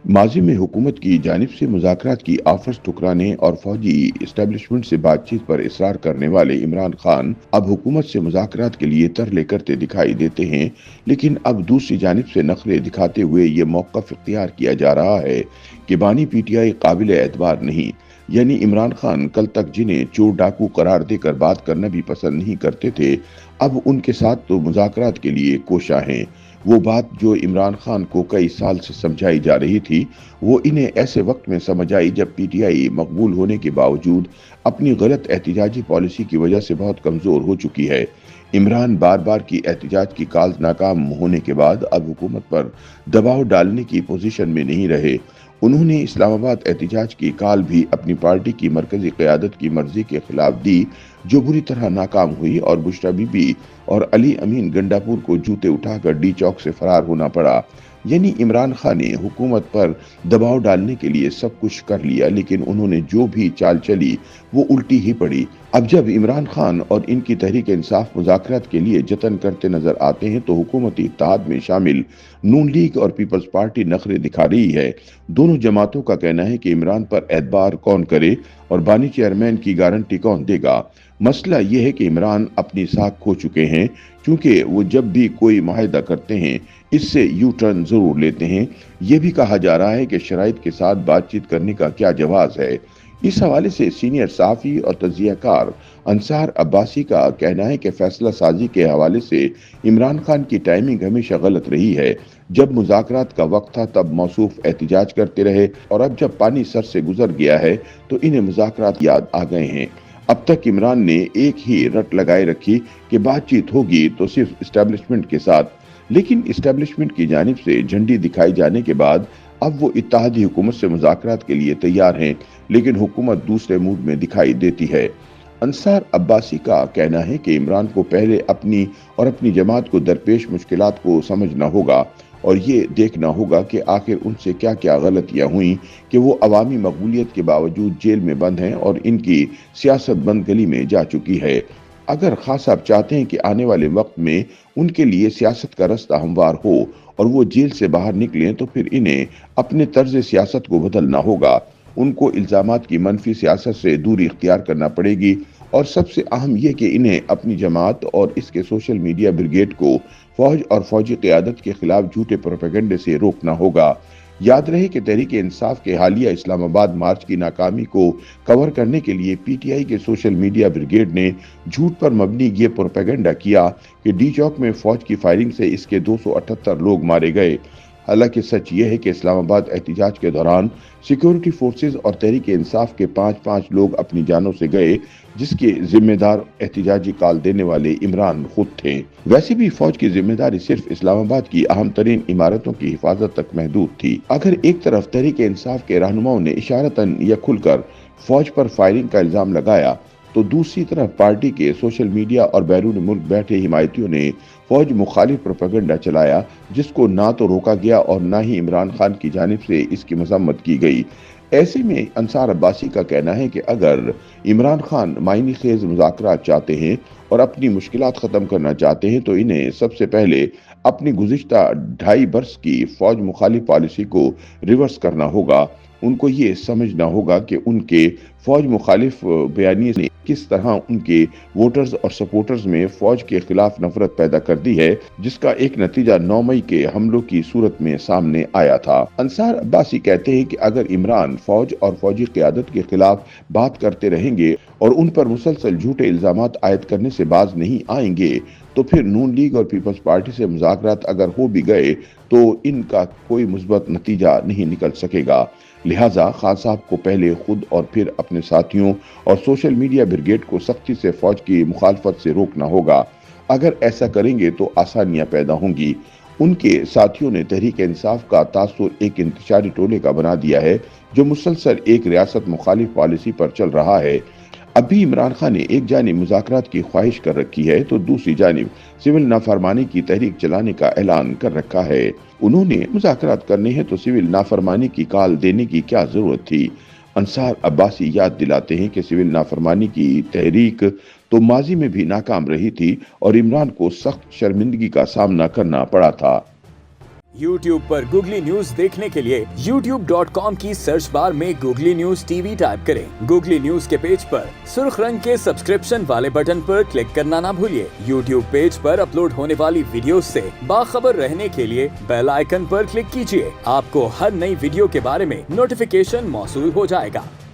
माजी में हुकूमत की जानिब से मुज़ाकरात की ऑफर्स ठुकराने और फौजी इस्टेब्लिशमेंट से बातचीत पर इसरार करने वाले इमरान खान अब हुकूमत से मुज़ाकरात के लिए तरले करते दिखाई देते हैं, लेकिन अब दूसरी जानिब से नखरे दिखाते हुए ये मौक़िफ़ इख्तियार किया जा रहा है कि बानी पीटीआई काबिल एतबार नहीं। यानी इमरान खान कल तक जिन्हें चोर डाकू करार देकर बात करना भी पसंद नहीं करते थे, अब उनके साथ तो मुज़ाकरात के लिए कोशा हैं। वो बात जो इमरान खान को कई साल से समझाई जा रही थी, वो इन्हें ऐसे वक्त में समझ आई जब पीटीआई मकबूल होने के बावजूद अपनी गलत एहतिजाजी पॉलिसी की वजह से बहुत कमजोर हो चुकी है। इमरान बार बार की एहतिजाज की कॉल नाकाम होने के बाद अब हुकूमत पर दबाव डालने की पोजीशन में नहीं रहे। उन्होंने इस्लामाबाद एहतिजाज की कॉल भी अपनी पार्टी की मरकजी क़यादत की मर्जी के खिलाफ दी, जो बुरी तरह नाकाम हुई और बुशरा बीबी और अली अमीन गंडापुर को जूते उठाकर डी चौक से फरार होना पड़ा। यानी इमरान खान ने हुकूमत पर दबाव डालने के लिए सब कुछ कर लिया, लेकिन उन्होंने जो भी चाल चली वो उल्टी ही पड़ी। अब जब इमरान खान और इनकी तहरीक इंसाफ मुज़ाकरात के लिए जतन करते नजर आते हैं तो हुकूमती इत्तेहाद में शामिल नून लीग और पीपल्स पार्टी नखरे दिखा रही है। दोनों जमातों का कहना है कि इमरान पर एतबार कौन करे और बानी चेयरमैन की गारंटी कौन देगा। मसला यह है कि इमरान अपनी साख खो चुके हैं, क्योंकि वो जब भी कोई माहिदा करते हैं इससे यू टर्न जरूर लेते हैं। यह भी कहा जा रहा है कि शराइत के साथ बातचीत करने का क्या जवाज है। इस हवाले से सीनियर सहाफ़ी और तजियाकार अंसार अब्बासी का कहना है कि फैसला साजी के हवाले से इमरान खान की टाइमिंग हमेशा गलत रही है। जब मुज़ाकरात का वक्त था तब मौसूफ एहतिजाज करते रहे, और अब जब पानी सर से गुजर गया है तो इन्हें मुज़ाकरात याद आ गए हैं। अब तक इमरान ने एक ही रट लगाए रखी कि बातचीत होगी तो सिर्फ इस्टेब्लिशमेंट के साथ, लेकिन इस्टेब्लिशमेंट की जानिब से झंडी दिखाई जाने के बाद अब वो इत्तेहादी हुकूमत से मुज़ाकरात के लिए तैयार हैं, लेकिन हुकूमत दूसरे मूड में दिखाई देती है। अंसार अब्बासी का कहना है कि इमरान को पहले अपनी और अपनी जमात को दरपेश मुश्किलात को समझना होगा और ये देखना होगा कि आखिर उनसे क्या क्या गलतियां हुई कि वो अवामी मकबूलियत के बावजूद जेल में बंद हैं और इनकी सियासत बंद गली में जा चुकी है। अगर खास साहब चाहते हैं कि आने वाले वक्त में उनके लिए सियासत का रास्ता हमवार हो और वो जेल से बाहर निकलें, तो फिर इन्हें अपने तर्ज सियासत को बदलना होगा। उनको इल्जामात की मनफी सियासत से दूरी इख्तियार करना पड़ेगी, और सबसे अहम यह कि इन्हें अपनी जमात और इसके सोशल मीडिया ब्रिगेड को फौज और फौजी क़यादत के खिलाफ झूठे प्रोपेगेंडे से रोकना होगा। याद रहे कि तहरीक इंसाफ के हालिया इस्लामाबाद मार्च की नाकामी को कवर करने के लिए पीटीआई के सोशल मीडिया ब्रिगेड ने झूठ पर मबनी ये प्रोपेगेंडा किया कि डी चौक में फौज की फायरिंग से इसके 278 लोग मारे गए। हालांकि सच ये है कि इस्लामाबाद एहतिजाज के दौरान सिक्योरिटी फोर्सेज और तहरीक इंसाफ के 5-5 लोग अपनी जानों से गए, जिसके जिम्मेदार एहतिजाजी कॉल देने वाले इमरान खुद थे। वैसे भी फौज की जिम्मेदारी सिर्फ इस्लामाबाद की अहम तरीन इमारतों की हिफाजत तक महदूद थी। अगर एक तरफ तहरीक इंसाफ के रहनुमाओं ने इशारतन या खुलकर फौज पर फायरिंग का इल्जाम लगाया, तो दूसरी तरफ पार्टी के सोशल मीडिया और बैरून मुल्क बैठे हिमायतियों ने फौज मुखालिफ प्रोपेगेंडा चलाया, जिसको ना तो रोका गया और ना ही इमरान खान की जानिब से इसकी मजम्मत की गई। ऐसे में अंसार अब्बासी का कहना है कि अगर इमरान खान मायने खेज मुज़ाकरात चाहते हैं और अपनी मुश्किलात ख़त्म करना चाहते हैं, तो इन्हें सबसे पहले अपनी गुज़िश्ता 2.5 बरस की फौज मुखालिफ पॉलिसी को रिवर्स करना होगा। उनको ये समझना होगा कि उनके फौज मुखालिफ बयानी ने किस तरह उनके वोटर्स और सपोर्टर्स में फौज के खिलाफ नफरत पैदा कर दी है, जिसका एक नतीजा 9 मई के हमलों की सूरत में सामने आया था। अंसार अब्बासी कहते हैं कि अगर इमरान फौज और फौजी क़यादत के खिलाफ बात करते रहेंगे और उन पर मुसलसल झूठे इल्जामात आयद करने से बाज नहीं आएंगे, तो फिर नून लीग और पीपल्स पार्टी से मुज़ाकरात अगर हो भी गए तो इनका कोई मुस्बत नतीजा नहीं निकल सकेगा। लिहाजा खान साहब को पहले खुद और फिर अपने साथियों और सोशल मीडिया ब्रिगेड को सख्ती से फौज की मुखालफत से रोकना होगा। अगर ऐसा करेंगे तो आसानियां पैदा होंगी। उनके साथियों ने तहरीक इंसाफ का तासुर एक इंतशारी टोले का बना दिया है, जो मुसलसल एक रियासत मुखालिफ पॉलिसी पर चल रहा है। अभी इमरान खान ने एक जानिब मुज़ाकरात की ख्वाहिश कर रखी है तो दूसरी जानिब सिविल नाफरमानी की तहरीक चलाने का ऐलान कर रखा है। उन्होंने मुज़ाकरात करने हैं तो सिविल नाफरमानी की कॉल देने की क्या जरूरत थी। अंसार अब्बासी याद दिलाते हैं कि सिविल नाफरमानी की तहरीक तो माजी में भी नाकाम रही थी और इमरान को सख्त शर्मिंदगी का सामना करना पड़ा था। YouTube पर गूगली न्यूज देखने के लिए youtube.com की सर्च बार में गूगली न्यूज टीवी टाइप करें। गूगली न्यूज के पेज पर सुर्ख रंग के सब्सक्रिप्शन वाले बटन पर क्लिक करना ना भूलिए। YouTube पेज पर अपलोड होने वाली वीडियो से बाखबर रहने के लिए बेल आइकन पर क्लिक कीजिए। आपको हर नई वीडियो के बारे में नोटिफिकेशन मौसूल हो जाएगा।